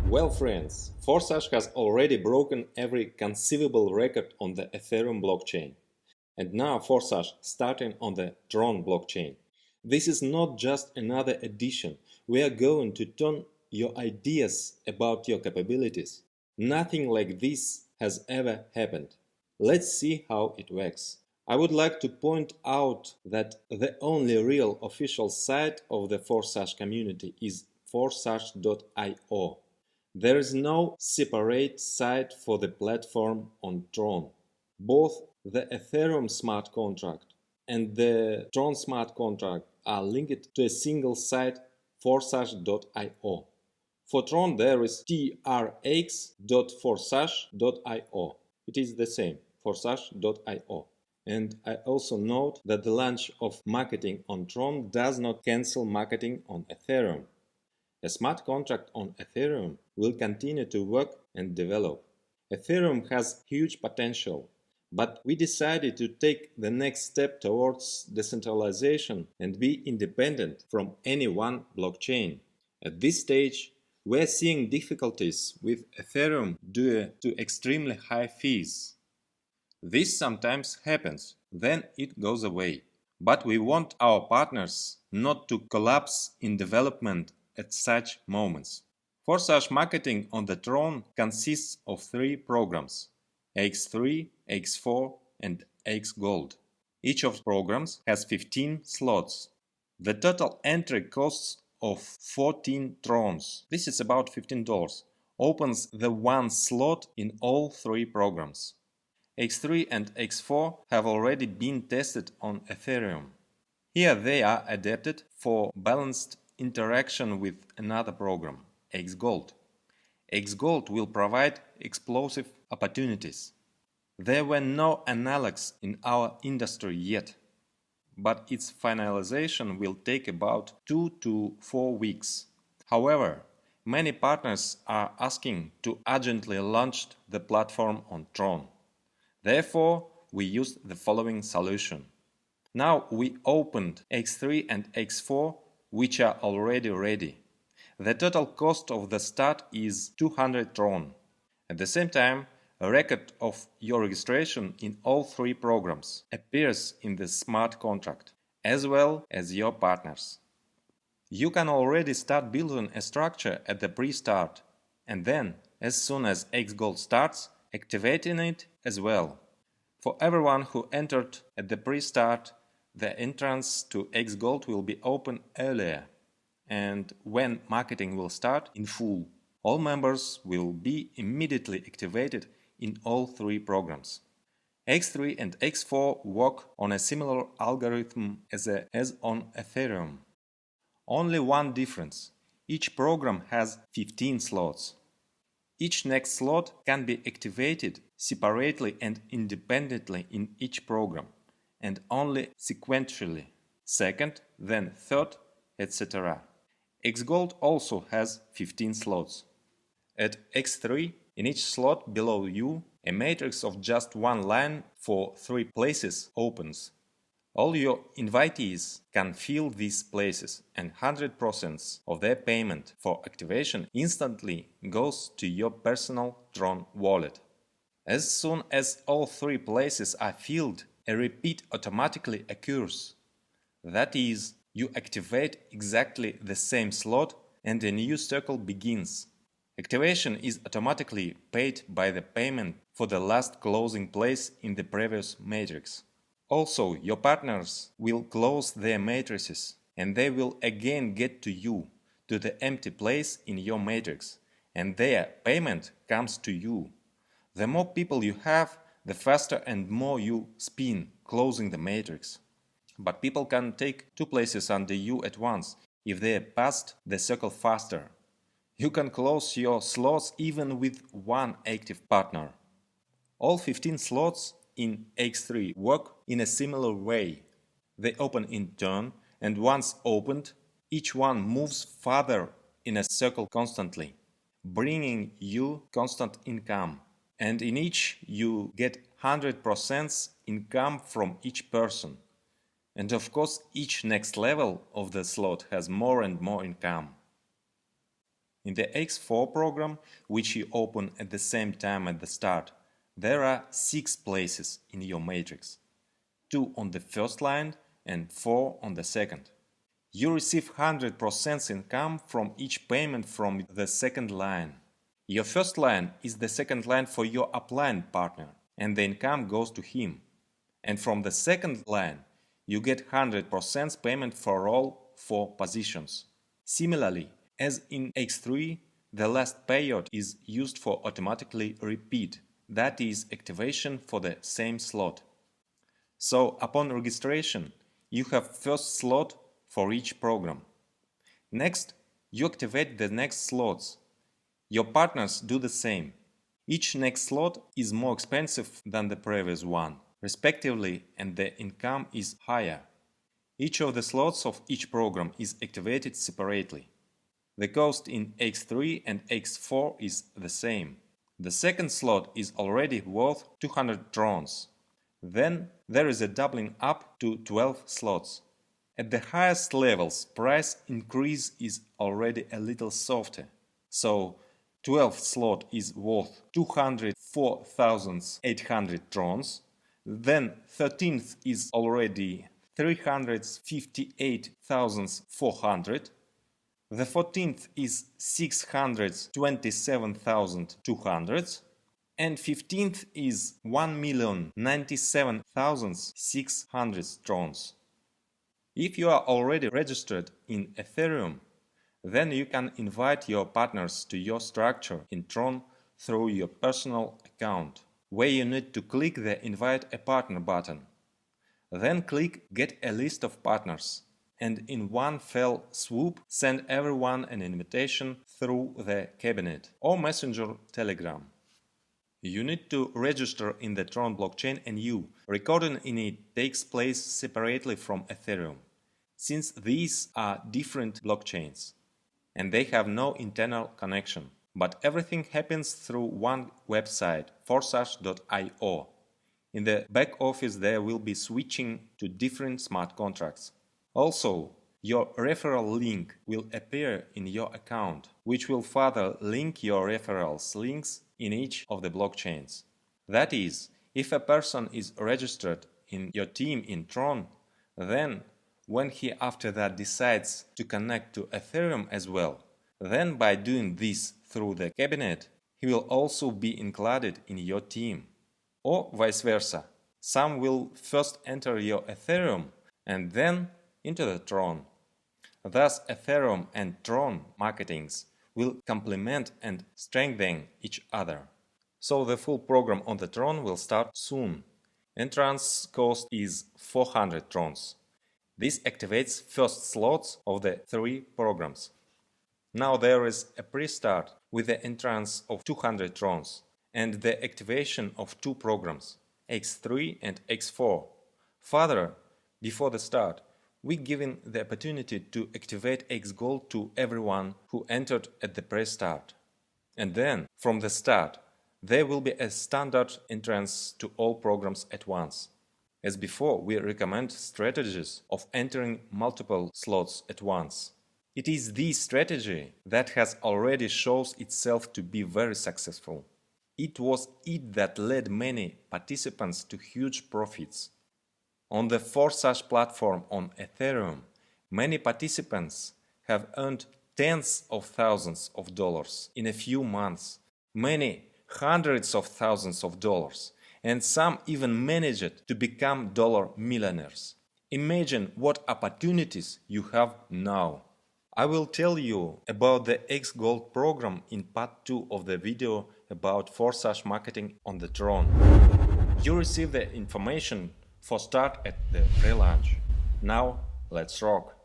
Well friends, Forsage has already broken every conceivable record on the Ethereum blockchain. And now Forsage starting on the Tron blockchain. This is not just another addition. We are going to turn your ideas about your capabilities. Nothing like this has ever happened. Let's see how it works. I would like to point out that the only real official site of the Forsage community is forsage.io. There is no separate site for the platform on Tron. Both the Ethereum smart contract and the Tron smart contract are linked to a single site, forsage.io. For Tron there is trx.forsage.io. It is the same, forsage.io. And I also note that the launch of marketing on Tron does not cancel marketing on Ethereum. A smart contract on Ethereum will continue to work and develop. Ethereum has huge potential, but we decided to take the next step towards decentralization and be independent from any one blockchain. At this stage, we are seeing difficulties with Ethereum due to extremely high fees. This sometimes happens, then it goes away. But we want our partners not to collapse in development at such moments. Forsage marketing on the Tron consists of 3 programs: X3, X4 and X Gold. Each of the programs has 15 slots. The total entry costs of 14 Trons, this is about $15, opens the one slot in all 3 programs. X3 and X4 have already been tested on Ethereum. Here they are adapted for balanced interaction with another program, X Gold. X Gold will provide explosive opportunities. There were no analogs in our industry yet, but its finalization will take about 2 to 4 weeks. However, many partners are asking to urgently launch the platform on Tron. Therefore, we used the following solution. Now we opened X3 and X4, which are already ready. The total cost of the start is 200 Tron. At the same time, a record of your registration in all 3 programs appears in the smart contract, as well as your partners. You can already start building a structure at the pre-start, and then, as soon as X-Gold starts, activating it as well. For everyone who entered at the pre-start, the entrance to X-Gold will be open earlier, and when marketing will start in full, all members will be immediately activated in all 3 programs. X3 and X4 work on a similar algorithm as on Ethereum. Only one difference: each program has 15 slots. Each next slot can be activated separately and independently in each program, and only sequentially, second, then third, etc. X-Gold also has 15 slots. At X3, in each slot below you, a matrix of just one line for 3 places opens. All your invitees can fill these places, and 100% of their payment for activation instantly goes to your personal Tron wallet. As soon as all 3 places are filled, a repeat automatically occurs. That is, you activate exactly the same slot and a new circle begins. Activation is automatically paid by the payment for the last closing place in the previous matrix. Also, your partners will close their matrices, and they will again get to you, to the empty place in your matrix, and their payment comes to you. The more people you have, the faster and more you spin, closing the matrix. But people can take 2 places under you at once if they passed the circle faster. You can close your slots even with 1 active partner. All 15 slots in X3 work in a similar way. They open in turn, and once opened, each one moves farther in a circle constantly, bringing you constant income. And in each you get 100% income from each person. And of course, each next level of the slot has more and more income. In the X4 program, which you open at the same time at the start, there are 6 places in your matrix, 2 on the first line and 4 on the second. You receive 100% income from each payment from the second line. Your first line is the second line for your upline partner, and the income goes to him. And from the second line, you get 100% payment for all 4 positions. Similarly, as in X3, the last payout is used for automatically repeat, that is, activation for the same slot. So, upon registration, you have first slot for each program. Next, you activate the next slots. Your partners do the same. Each next slot is more expensive than the previous one, respectively, and the income is higher. Each of the slots of each program is activated separately. The cost in X3 and X4 is the same. The second slot is already worth 200 trons. Then there is a doubling up to 12 slots. At the highest levels, price increase is already a little softer. So 12th slot is worth 204,800 trons. Then 13th is already 358,400. The 14th is 627,200 and 15th is 1,097,600 trons. If you are already registered in Ethereum, then you can invite your partners to your structure in Tron through your personal account, where you need to click the Invite a Partner button. Then click Get a list of partners, and in one fell swoop send everyone an invitation through the cabinet or Messenger Telegram. You need to register in the Tron blockchain, and recording in it takes place separately from Ethereum, since these are different blockchains and they have no internal connection. But everything happens through one website, Forsage.io. In the back office there will be switching to different smart contracts. Also, your referral link will appear in your account, which will further link your referrals links in each of the blockchains. That is, if a person is registered in your team in Tron, then when he after that decides to connect to Ethereum as well, then by doing this through the cabinet, he will also be included in your team. Or vice versa. Some will first enter your Ethereum and then into the Tron. Thus, Ethereum and Tron marketings will complement and strengthen each other. So the full program on the Tron will start soon. Entrance cost is 400 Trons. This activates first slots of the 3 programs. Now there is a pre-start with the entrance of 200 Trons and the activation of 2 programs, X3 and X4. Further, before the start, we given the opportunity to activate X Gold to everyone who entered at the pre-start. And then, from the start, there will be a standard entrance to all programs at once. As before, we recommend strategies of entering multiple slots at once. It is this strategy that has already shown itself to be very successful. It was it that led many participants to huge profits. On the Forsage platform on Ethereum, many participants have earned tens of thousands of dollars in a few months, many hundreds of thousands of dollars, and some even managed to become dollar millionaires. Imagine what opportunities you have now. I will tell you about the X Gold program in part 2 of the video about Forsage marketing on the Tron. You receive the information for start at the pre-launch. Now, let's rock!